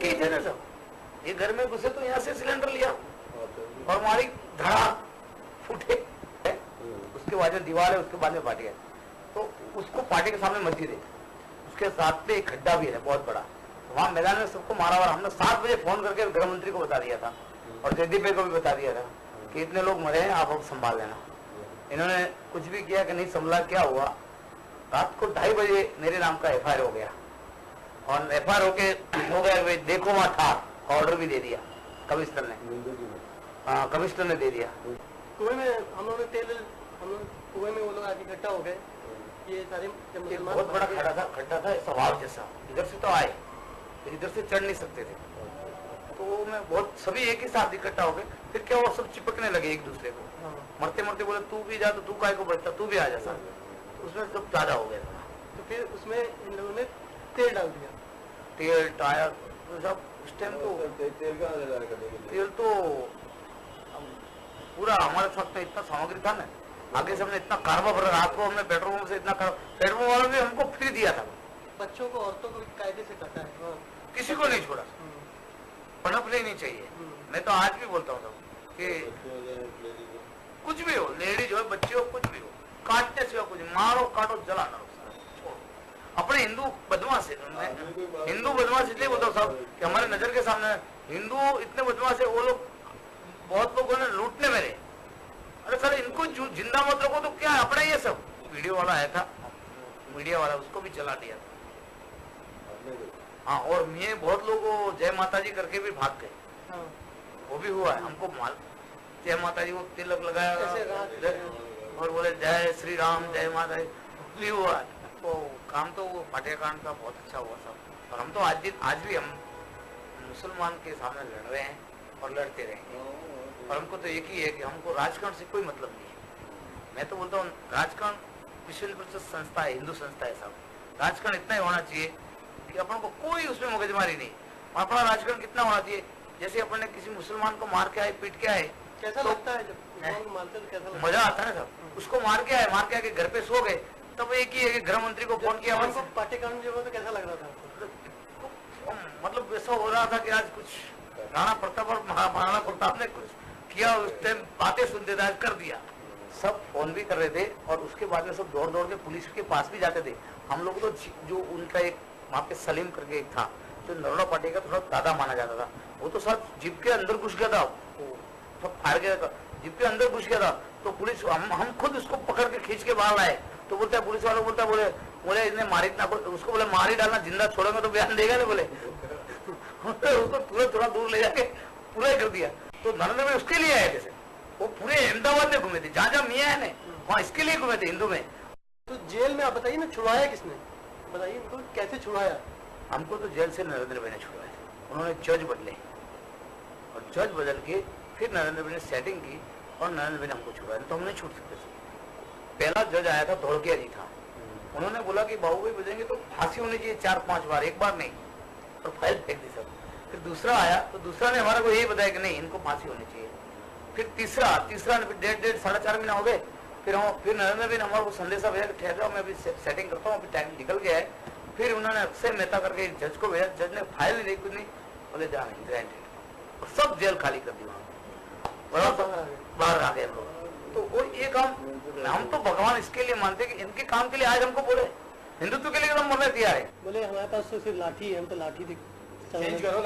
Case है ना सब, ये घर में घुसे तो यहाँ से सिलेंडर लिया और हमारी धड़ा फूटे, उसके बाद में दीवार है, उसके बाद में पार्टी है, तो उसको पार्टी के सामने मस्जिद है, उसके साथ में एक खड्डा भी है बहुत बड़ा, वहाँ मैदान में सबको मारा हुआ। हमने 7 बजे फोन करके गृह मंत्री को बता दिया था और जयदीप भाई को भी बता दिया था कि इतने लोग मरे हैं, आप अब संभाल लेना। इन्होंने कुछ भी किया कि नहीं संभला। क्या हुआ, रात को 2:30 बजे मेरे नाम का FIR हो गया और FIR हो गया, देखो वहाँ था, ऑर्डर भी दे दिया कमिश्नर ने, हाँ कमिश्नर ने दे दिया। कुएं में हम लोग तेल, हम लोग कुएं में वो लोग आके इकट्ठा हो गए, ये सारे बहुत बड़ा खड्डा था स्वभाव जैसा, इधर से तो आए, इधर से चढ़ नहीं सकते थे, तो मैं बहुत सभी एक ही साथ इकट्ठा हो गए। फिर क्या वो सब चिपकने लगे एक दूसरे को, मरते मरते बोले तू भी जा, तो तू काय को बचता, तू भी आ जा साथ, तो उसमें सब ज्यादा हो गया। तो फिर उसमें इन लोगों ने तेल डाल दिया, तेल टायर तो सब उस टाइम तो तेल तो पूरा हमारे साथ में इतना सामग्री था ना, आगे से हमने इतना कार्बा भरा, रात को हमने पेट्रोल पंप से इतना पेट्रोल पंप वालों ने हमको फ्री दिया था। बच्चों को औरतों को कायदे से काटा है, किसी को नहीं छोड़ा, पनपने नहीं चाहिए। मैं तो आज भी बोलता हूँ कि कुछ भी हो, लेडीज हो बच्चे हो कुछ भी हो, काटने से कुछ मारो काटो जलाना छोड़ो। अपने हिंदू बदमाश है, हिंदू बदमाश इसलिए बोलता हूँ साहब कि हमारे नजर के सामने हिंदू इतने बदमाश है, वो लोग बहुत लोगों ने लूटने में रहे। अरे सर इनको जिंदा मत रखो तो क्या अपना ये सब। वीडियो वाला आया था, मीडिया वाला, उसको भी जला दिया था। हाँ, और मैं बहुत लोग जय माता जी करके भी भाग गए, वो भी हुआ है हमको माल। जय माता जी को तिलक लगाया और बोले जय श्री राम जय माता जी, भी हुआ है। तो काम तो वो पाठ्यकांड का बहुत अच्छा हुआ सब। और हम तो आज भी हम मुसलमान के सामने लड़ रहे हैं और लड़ते रहेंगे। और हमको तो एक ही है कि हमको राजकारण से कोई मतलब नहीं है। मैं तो बोलता हूँ राजकारण विश्व परिषद संस्था है, हिंदू संस्था है साहब, राजकारण इतना ही होना चाहिए कि अपन को कोई उसमें मगजमारी नहीं। अपना राजकारण कितना होना चाहिए, जैसे अपन ने किसी मुसलमान को मार के आए, पीट के आए, कैसा लगता है जब मारते तो कैसा लगता है? मजा आता है सब। उसको मार के आके घर पे सो गए, तब एक ही है कि गृह मंत्री को फोन किया। उनको पाठ्यक्रम जो तो कैसा लग रहा था? मतलब ऐसा हो रहा था कि आज कुछ राणा प्रताप और महाराणा प्रताप ने कुछ किया, उस टाइम बातें सुनते थे, आज कर दिया। सब फोन भी कर रहे थे और उसके बाद में सब दौड़ दौड़ के पुलिस के पास भी जाते थे। हम लोग तो जो उनका एक वहाँ पे सलीम करके एक था, जो नरोड़ा पार्टी का थोड़ा दादा माना जाता था, वो तो सब जीप के अंदर घुस गया था, सब फाड़ गया था, जीप के अंदर घुस गया था। तो पुलिस हम खुद उसको पकड़ के खींच के बाहर लाए। तो बोलता है पुलिस वालों बोलता बोले इन्हें मारी इतना, उसको बोले मार ही डालना, जिंदा छोड़ेंगे तो बयान देगा ना बोले। उसको पूरा थोड़ा दूर ले जाके पूरा ही कर दिया। तो नरेंद्र भाई उसके लिए आए थे, वो पूरे अहमदाबाद में घूमे थे, जहाँ जहाँ मियाँ है ना वहाँ इसके लिए घूमे थे हिंदू में। तो जेल में आप बताइए ना, छुड़वाया किसने, बताइए इनको कैसे छुड़वाया? हमको तो जेल से नरेंद्र भाई ने छुड़वाया। उन्होंने जज बदले और जज बदल के फिर नरेंद्र भाई ने सेटिंग की और नरेंद्र भाई ने हमको छुड़वाया। तो हम नहीं छूट सकते थे। पहला जज आया था धोड़किया जी था, उन्होंने बोला कि बाबू भाई बजेंगे तो फांसी होनी चाहिए 4-5 बार, एक बार नहीं, और फाइल फेंक दी सब। फिर दूसरा आया तो दूसरा ने हमारा को यही बताया कि नहीं इनको फांसी होनी चाहिए। फिर तीसरा ने 1.5-4.5 महीना हो गए। फिर नरेंद्र भाई ने हमारे को संदेशा भेजा कि ठहर जाओ, मैं अभी सेटिंग करता हूँ, अभी टाइम निकल गया है। फिर उन्होंने अक्षय मेहता करके जज को भेजा, जज ने फाइल नहीं कुछ नहीं, बोले जा नहीं ग्रांटेड, और सब जेल खाली कर दी वहाँ, बाहर आ गए लोग। तो वो ये काम हम तो भगवान इसके लिए मानते कि इनके काम के लिए आज हमको बोले हिंदुत्व के लिए हम मरने तैयार है। बोले हमारे पास तो सिर्फ लाठी है, हम तो लाठी चेंज करो,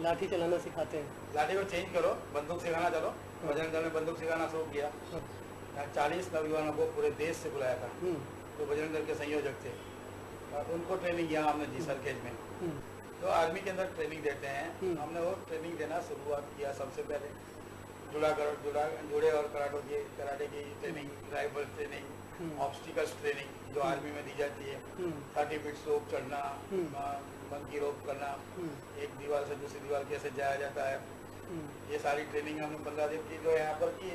लाठी चलाना सिखाते हैं, लाठी को चेंज करो, बंदूक सिखाना। चलो बजरंग दल ने बंदूक सिखाना शुरू किया। 40 नौजवानों को पूरे देश से बुलाया था, तो बजरंग दल के संयोजक थे, उनको ट्रेनिंग किया हमने जी सरखेज में। तो आर्मी के अंदर ट्रेनिंग देते हैं, हमने वो ट्रेनिंग देना शुरुआत किया। सबसे पहले जुड़े और कराटे की training, rifle training, obstacles training जो आर्मी में दी जाती है, 30 फीट रोप चढ़ना, मंकी रोप करना, एक दीवार से दूसरी दीवार कैसे जाया जाता है, ये सारी ट्रेनिंग हमने 15 दिन की जो यहाँ पर की।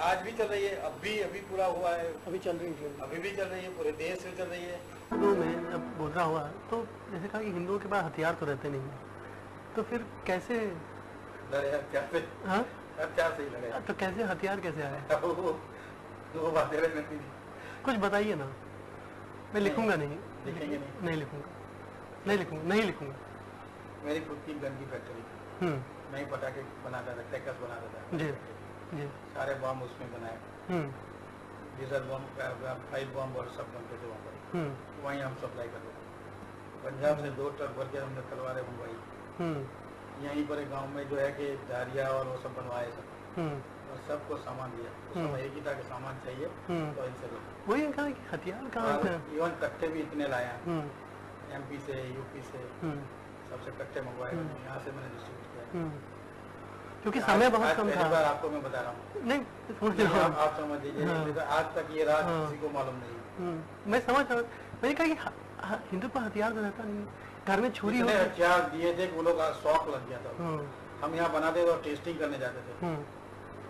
आज भी चल रही है, अभी पूरा हुआ है, अभी चल रही है, अभी भी चल रही है, पूरे देश में चल रही है। हिंदुओं में जब गुजरा हुआ तो जैसे कहा कि हिंदुओं के पास हथियार तो रहते नहीं, तो फिर कैसे हथियार से ही लड़े, तो कैसे हथियार कैसे आए? दो बातें नहीं, कुछ बताइए ना। मैं लिखूंगा नहीं, लिखेंगे नहीं लिखूंगा। मेरी खुद की गन की फैक्ट्री थी, मैं ही पटाखे बनाता था, क्रैकर्स बनाता था जी जी सारे बम उसमें बनाए, डीजल बम, फाइव बम और सब बनते थे वहाँ पर, वहीं हम सप्लाई करते थे। पंजाब से 2 ट्रक भर के हमने तलवारें मंगवाई, यहीं पर गांव में जो है कि धारिया और वो सब बनवाए सब, और सबको सामान दिया, सब एक ही तरह के सामान चाहिए तो इनसे लो। वही कहा कि हथियार कहाँ से? इवन कट्टे भी इतने लाए हैं, MP से, UP से, सबसे कट्टे मंगवाए, यहाँ से मैंने डिस्ट्रीब्यूट किया। क्योंकि समय बहुत कम था। बार आपको मैं बता रहा हूँ, नहीं आप समझ लीजिए, आज तक ये राज किसी को मालूम नहीं। मैं समझ रहा हूँ, मैंने कहा कि हिंदू पर हथियार तो रहता नहीं, घर में छुरी हो, हथियार दिए थे, वो लोग का शौक लग गया था। हम यहाँ बनाते थे और टेस्टिंग करने जाते थे,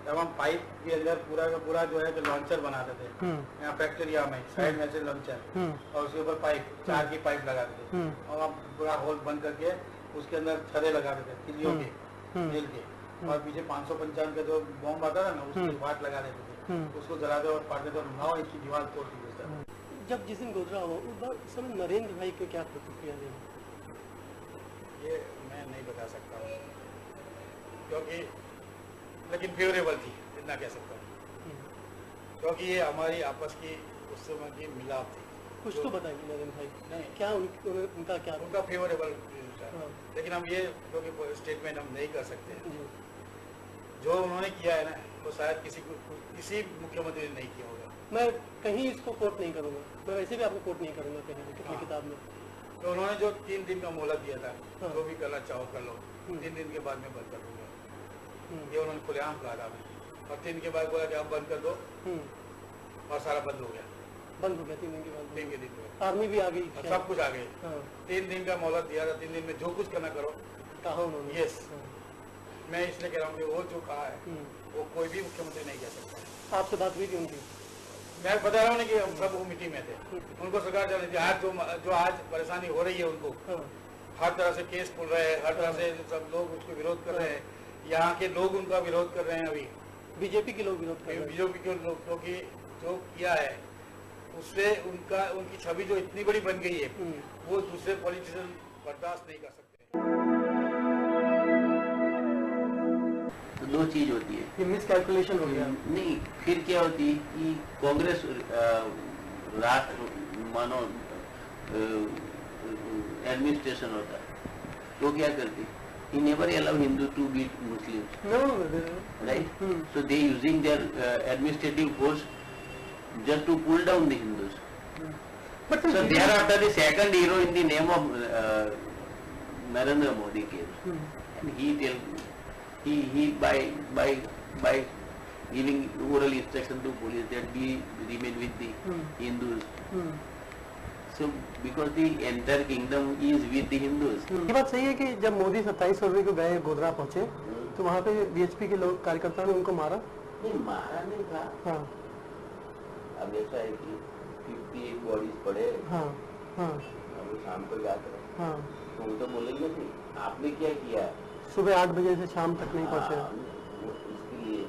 तब हम पाइप के अंदर पूरा का पूरा जो है कि लॉन्चर बनाते थे, यहाँ फैक्ट्रिया में साइड में से लॉन्चर और उसके ऊपर पाइप, 4 की पाइप लगाते थे, और हम पूरा होल बंद करके उसके अंदर छड़े लगाते थे तिलियों के, तेल के, और पीछे 555 का जो बॉम्ब आता था ना, उसकी वाट लगा देते थे, उसको जलाते और फाड़ते थे, 9 इंच की दीवार तोड़ती थी। जब जिस दिन गोधरा हुआ उस समय नरेंद्र भाई को क्या प्रतिक्रिया दी? ये मैं नहीं बता सकता हूँ, क्योंकि लेकिन फेवरेबल थी, इतना कह सकता हूँ, क्योंकि ये हमारी आपस की उस समय की मिलाप थी। कुछ तो बताएंगे नरेंद्र भाई, नहीं क्या उनका क्या? उनका फेवरेबल था, लेकिन हम ये क्योंकि स्टेटमेंट हम नहीं कर सकते, जो उन्होंने किया है ना, वो शायद किसी मुख्यमंत्री ने नहीं किया होगा। मैं कहीं इसको कोट नहीं करूँगा, मैं वैसे भी आपको कोट नहीं करूँगा कहीं भी, किसी किताब में। तो उन्होंने जो 3 दिन का मोहलत दिया था, जो भी करना चाहो कर लो, 3 दिन के बाद में बंद कर दूंगा, ये उन्होंने खुलेआम कहा था, और 3 दिन के बाद बोला कि आप बंद कर दो, और सारा बंद हो गया। 3 दिन के बाद? 3 के दिन में आर्मी भी आ गई, सब कुछ आ गए। 3 दिन का मोहलत दिया था, 3 दिन में जो कुछ करना करो, कहा उन्होंने। यस, मैं इसलिए कह रहा हूँ कि वो जो कहा है वो कोई भी मुख्यमंत्री नहीं कह सकता। आपसे बात हुई थी उनकी? मैं बता रहा हूँ कि हम सब वो मीटिंग में थे, उनको सरकार चल रही थी। आज जो आज परेशानी हो रही है उनको, हर तरह से केस खुल रहे हैं, हर तरह से सब लोग उसको विरोध कर रहे हैं, यहाँ के लोग उनका विरोध कर रहे हैं। अभी बीजेपी के लोग विरोध कर रहे हैं, बीजेपी के लोग, क्योंकि जो किया है उससे उनकी छवि जो इतनी बड़ी बन गई है, वो दूसरे पॉलिटिशियन बर्दाश्त नहीं कर सकते। तो 2 चीज होती है, ये मिसकैलकुलेशन हो गया। नहीं, फिर क्या होती है कि कांग्रेस राष्ट्र मानो एडमिनिस्ट्रेशन होता है, तो क्या करती, he never allow Hindu to beat Muslims, right? So they using their administrative force just to pull down the Hindus. But So thereafter the second hero in the name of Narendra Modi came, and he by giving oral instruction to police that we remain with the Hindus. So because the entire kingdom is with the Hindus. ये बात सही है कि जब मोदी 27 फरवरी को गए गोधरा पहुंचे, तो वहाँ पे BHP के लोग कार्यकर्ताओं ने उनको मारा? नहीं, मारा नहीं था। हाँ। अब ऐसा है कि 58 बॉडीज पड़े, हाँ हाँ, अब शाम को याद रहे, हाँ, तो वो तो बोलेंगे नहीं आपने क्या किया, सुबह 8 बजे से शाम तक नहीं पहुंचे। इसके लिए,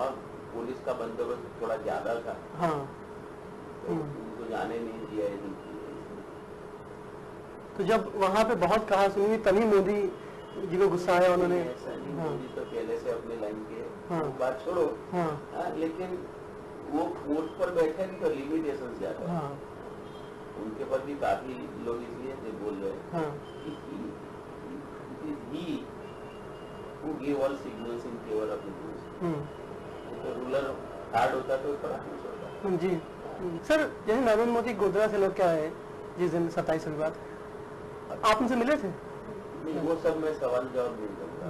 और पुलिस का बंदोबस्त थोड़ा ज्यादा था, हाँ, तो उनको जाने नहीं दिया। तो जब वहाँ पे बहुत कहा सुनी, तभी मोदी जी को गुस्सा आया, उन्होंने। मोदी तो पहले से अपने लाइन के, हाँ, वो बात छोड़ो, हाँ, लेकिन वो कोर्ट पर बैठे नहीं तो लिमिटेशन ज्यादा, हाँ, उनके पर भी काफी लोग इसलिए बोल रहे हैं, हाँ, he who gave all signals in favor of the Jews. तो रूलर हार्ड होता तो थोड़ा खुश होता। जी सर, जैसे नरेंद्र मोदी गोधरा से लोग क्या है जिस दिन 27 के बाद, आप उनसे मिले थे? नहीं, वो सब मैं सवाल जवाब नहीं दूंगा।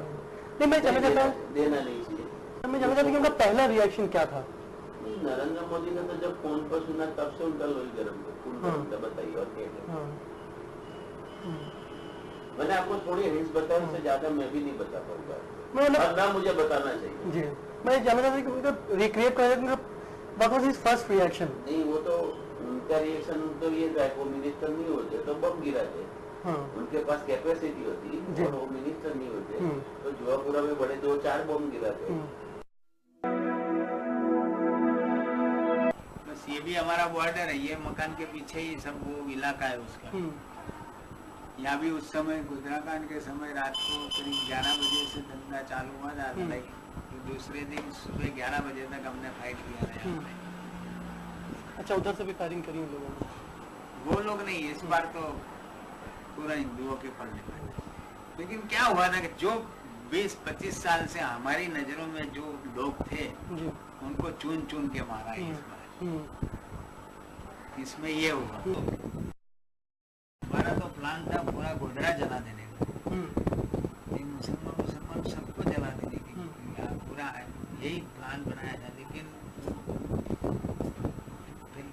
नहीं, मैं जानना चाहता हूँ, देना नहीं चाहिए। मैं जानना चाहता हूँ कि उनका पहला रिएक्शन क्या था? नरेंद्र मोदी ने तो जब फोन पर सुना तब से उनका लोही गर्म था। बताइए और क्या। मैंने आपको थोड़ी हिंट्स बताया, उससे ज्यादा मैं भी नहीं बता पाऊंगा, और ना मुझे बताना चाहिए। जी, मैं जानना चाहता हूँ कि उनका रिक्रिएट कर, what was his first reaction? नहीं, वो तो उनका रिएक्शन तो ये था, वो मिनिस्टर नहीं होते तो बम गिराते, उनके पास कैपेसिटी होती और वो मिनिस्टर नहीं होते तो जुआपुरा में बड़े 2-4 बम गिराते। बस ये भी हमारा बॉर्डर है, ये मकान के पीछे ही सब वो इलाका है उसका। यहाँ भी उस समय गोधराकांड के समय रात को करीब 11 बजे से धंधा चालू हुआ था, तो दूसरे दिन सुबह 11 बजे तक हमने फाइट किया था यहाँ पे। अच्छा, उधर से भी फायरिंग करी उन लोगों ने? वो लोग नहीं, इस बार तो पूरा हिंदुओं के पलड़े पर। लेकिन क्या हुआ था कि जो 20-25 साल से हमारी नजरों में जो लोग थे जी। उनको चुन चुन के मारा इस बार। इसमें ये हुआ, हमारा तो प्लान था पूरा गोधरा जला देने का, मुसलमान सबको जला देने की पूरा यही प्लान बनाया था। लेकिन फिर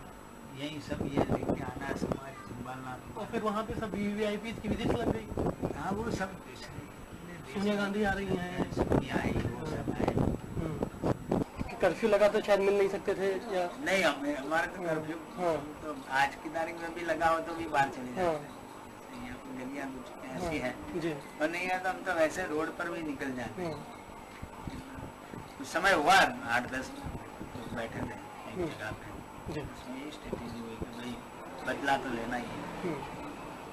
यही सब ये लेके आना, समाज संभालना, और फिर वहाँ पे सब वीवीआईपी की विजिट लग गई। हाँ वो सब सोनिया गांधी आ रही हैं, सोनिया आई, वो सब आए। कर्फ्यू लगा तो शायद मिल नहीं सकते थे या नहीं, हमारे तो कर्फ्यू तो आज की तारीख में भी लगा हो तो भी बाहर चले जाते हैं। यहाँ पे गलियाँ ऐसी है जी। और नहीं है तो हम तो वैसे रोड पर भी निकल जाते हैं। उस समय हुआ 8-10 लोग बैठे थे एक जगह पे, जी। उसमें यही स्ट्रेटेजी हुई कि भाई बदला तो लेना ही है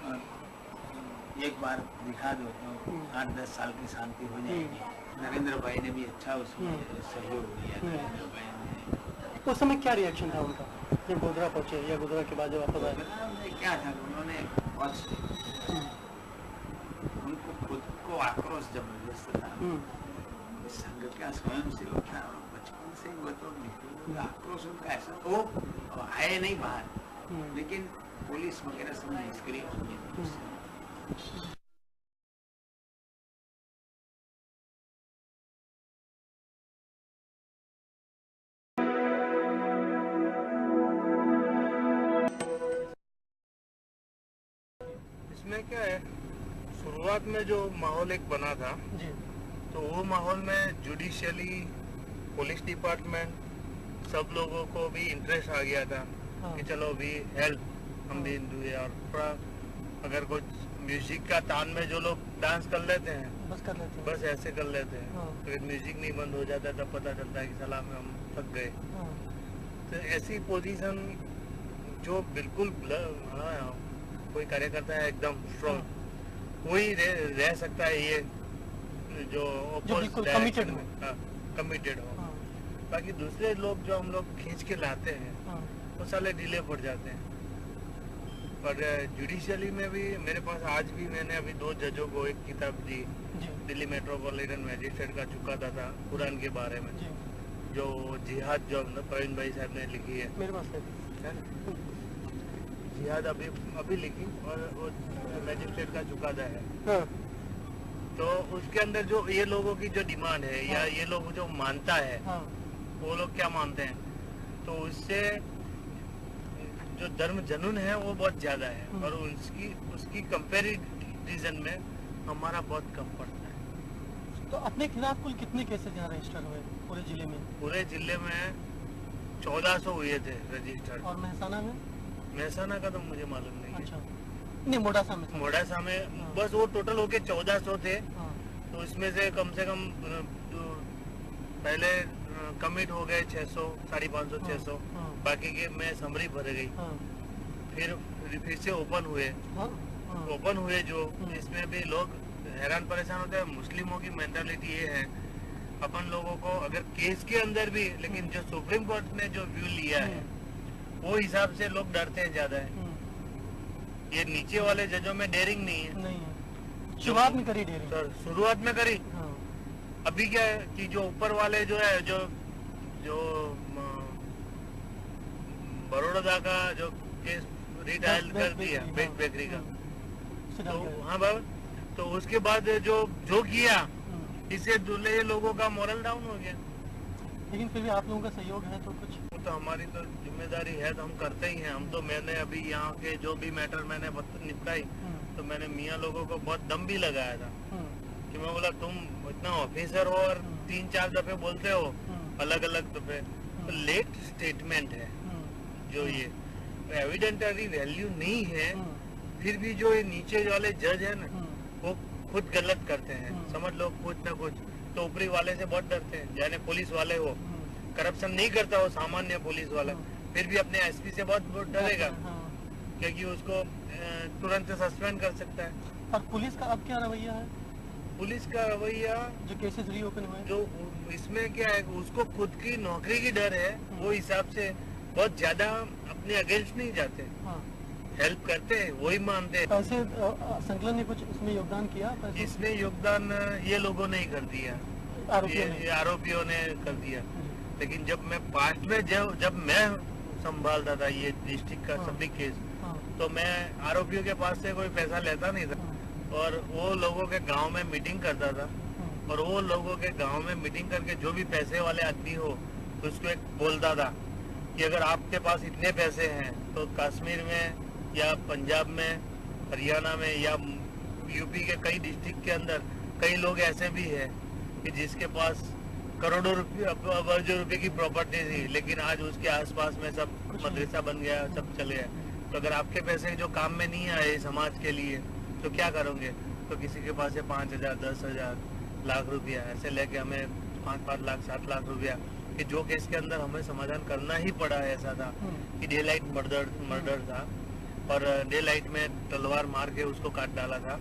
और एक बार दिखा दो तो 8-10 साल की शांति हो जाएगी। नरेंद्र भाई ने भी अच्छा उसमें सहयोग दिया। नरेंद्र भाई ने उस समय क्या रिएक्शन था उनका जब गोधरा पहुंचे या गोधरा के बाद जब वापस आए? क्या था, उन्होंने उनको खुद को आक्रोश जबरदस्त था। संघ का स्वयं सेवक था, बचपन से वो तो आक्रोश उनका ऐसा वो आए नहीं बाहर, लेकिन पुलिस वगैरह सब निष्क्रिय हो गई। इसमें क्या है, शुरुआत में जो माहौल एक बना था जी। तो वो माहौल में जुडिशियली, पुलिस डिपार्टमेंट, सब लोगों को भी इंटरेस्ट आ गया था कि चलो भी हेल्प, हम भी हिंदू है। और थोड़ा अगर कुछ म्यूजिक का तान में जो लोग डांस कर लेते हैं, बस कर लेते हैं। बस ऐसे कर लेते हैं, अगर म्यूजिक नहीं बंद हो जाता तब पता चलता है कि सलाह में हम थक गए। तो ऐसी पोजीशन जो बिल्कुल कोई कार्यकर्ता है एकदम स्ट्रॉन्ग, वही रह सकता है ये जो कमिटेड हो। बाकी दूसरे लोग जो हम लोग खींच के लाते हैं वो साले ढीले पड़ जाते हैं। और जुडिशियली में भी मेरे पास आज भी मैंने अभी 2 जजों को एक किताब दी, दिल्ली मेट्रोपॉलिटन मैजिस्ट्रेट का चुकादा था कुरान के बारे में, जो जिहाद जो प्रवीण भाई साहब ने लिखी है, मेरे पास है जिहाद अभी लिखी, और वो मैजिस्ट्रेट का चुकादा है। तो उसके अंदर जो ये लोगों की जो डिमांड है या ये लोग जो मानता है, वो लोग क्या मानते हैं, तो उससे जो धर्म जनून है वो बहुत ज्यादा है, और उसकी कंपैरिजन में हमारा बहुत कम पड़ता है। तो अपने खिलाफ कुल कितने केसेस यहाँ रजिस्टर हुए पूरे जिले में? पूरे जिले में 1400 हुए थे रजिस्टर्ड। और महसाना में? महसाना का तो मुझे मालूम नहीं है। अच्छा, नहीं मोडासा में बस वो टोटल होके 1400 थे। तो इसमें से कम पहले कमिट हो गए 600, 550, 600, बाकी के में समरी भर गई। फिर से ओपन हुए जो, इसमें भी लोग हैरान परेशान होते हैं। मुस्लिमों की मेंटालिटी ये है, अपन लोगों को अगर केस के अंदर भी, लेकिन जो सुप्रीम कोर्ट ने जो व्यू लिया है वो हिसाब से लोग डरते हैं ज्यादा है। ये नीचे वाले जजों में डेयरिंग नहीं है। शुरुआत में करी डेयरिंग, शुरुआत में करी। अभी क्या है कि जो ऊपर वाले जो है, जो बड़ौदा का जो केस रिडायल कर दिया, बेकरी का, तो हाँ बाबा, तो उसके बाद जो किया, इससे दूल्हे लोगों का मोरल डाउन हो गया। लेकिन फिर भी आप लोगों का सहयोग है तो कुछ, वो तो हमारी तो जिम्मेदारी है, तो हम करते ही हैं। हम तो, मैंने अभी यहाँ के जो भी मैटर मैंने निपटाई, तो मैंने मियाँ लोगों को बहुत दम भी लगाया था कि मैं बोला तुम इतना ऑफिसर हो और 3-4 दफे बोलते हो, अलग अलग दफे, तो लेट स्टेटमेंट है जो ये एविडेंटरी वैल्यू नहीं है, फिर भी जो ये नीचे वाले जज है ना, वो खुद गलत करते हैं। समझ लो कुछ ना कुछ तो ऊपरी वाले से बहुत डरते हैं, यानी पुलिस वाले हो, करप्शन नहीं करता हो सामान्य पुलिस वाला, फिर भी अपने एसपी से बहुत डरेगा। क्योंकि उसको तुरंत सस्पेंड कर सकता है। और पुलिस का अब क्या रवैया है? पुलिस का रवैया जो केसेस रीओपन हुए, जो इसमें क्या है, उसको खुद की नौकरी की डर है, वो हिसाब से बहुत ज्यादा अपने अगेंस्ट नहीं जाते, हाँ, हेल्प करते हैं, वही मानते हैं। पैसे संकलन ने कुछ इसमें योगदान किया? पैसे इसमें योगदान ये लोगों ने ही कर दिया, आरोपियों ने? ये आरोपियों ने कर दिया। लेकिन जब मैं पास्ट में जब मैं संभालता था ये डिस्ट्रिक्ट का सभी केस, हाँ, तो मैं आरोपियों के पास से कोई पैसा लेता नहीं था, और वो लोगों के गांव में मीटिंग करता था, और वो लोगों के गांव में मीटिंग करके जो भी पैसे वाले आदमी हो उसको एक बोलता था कि अगर आपके पास इतने पैसे हैं तो कश्मीर में या पंजाब में, हरियाणा में या यूपी के कई डिस्ट्रिक्ट के अंदर कई लोग ऐसे भी हैं कि जिसके पास करोड़ों रुपये, अरबों रुपए की प्रॉपर्टी थी, लेकिन आज उसके आसपास में सब मदरसा बन गया, सब चले गया। तो अगर आपके पैसे जो काम में नहीं आए समाज के लिए तो क्या करोगे? तो किसी के पास है 5,000, 10,000, लाख रुपया, ऐसे लेके हमें 5-5 लाख, 7 लाख रुपया, कि जो केस के अंदर हमें समाधान करना ही पड़ा है। ऐसा था कि डे लाइट मर्डर था, और डे लाइट में तलवार मार के उसको काट डाला था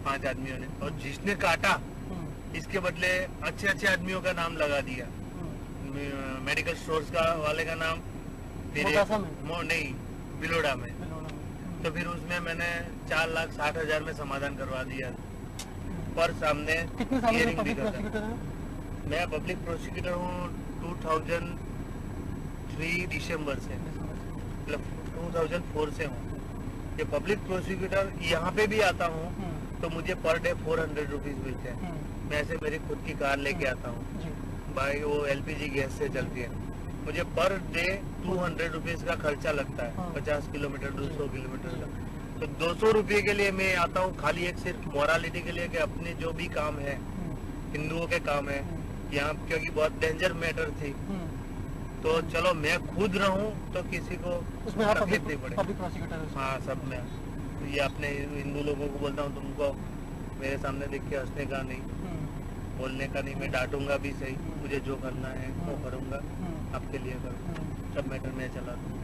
5 आदमियों ने, और जिसने काटा इसके बदले अच्छे अच्छे आदमियों का नाम लगा दिया, मेडिकल स्टोर्स का वाले का नाम, फिर नहीं बिलोड़ा में। तो फिर उसमें मैंने 4,60,000 में समाधान करवा दिया, पर सामने कितने साल से हियरिंग भी पब्लिक करता। प्रोसिक्यूटर हैं? मैं पब्लिक प्रोसिक्यूटर हूँ 2003 दिसंबर से, मतलब 2004 से हूँ। ये पब्लिक प्रोसिक्यूटर यहाँ पे भी आता हूँ तो मुझे पर डे 400 रुपीज मिलते हैं। मैं ऐसे मेरी खुद की कार लेके आता हूँ, भाई वो LPG गैस से चलती है, मुझे पर डे 200 रुपीज का खर्चा लगता है, 50 किलोमीटर 200 किलोमीटर का। तो 200 रुपये के लिए मैं आता हूँ, खाली एक सिर्फ मोरालिटी के लिए कि अपने जो भी काम है, हिंदुओं के काम है यहाँ, क्योंकि बहुत डेंजर मैटर थी, तो चलो मैं खुद रहूं तो किसी को उसमें आप तकलीफ नहीं पड़े। पब्लिक प्रोसिक्यूटर हैं? हाँ, सब में ये अपने हिंदू लोगों को बोलता हूँ, तुमको मेरे सामने देख के हंसने का नहीं, बोलने का नहीं, मैं डांटूंगा भी सही, मुझे जो करना है वो करूँगा, आपके लिए करूँ, सब मैटर में चलाता हूँ।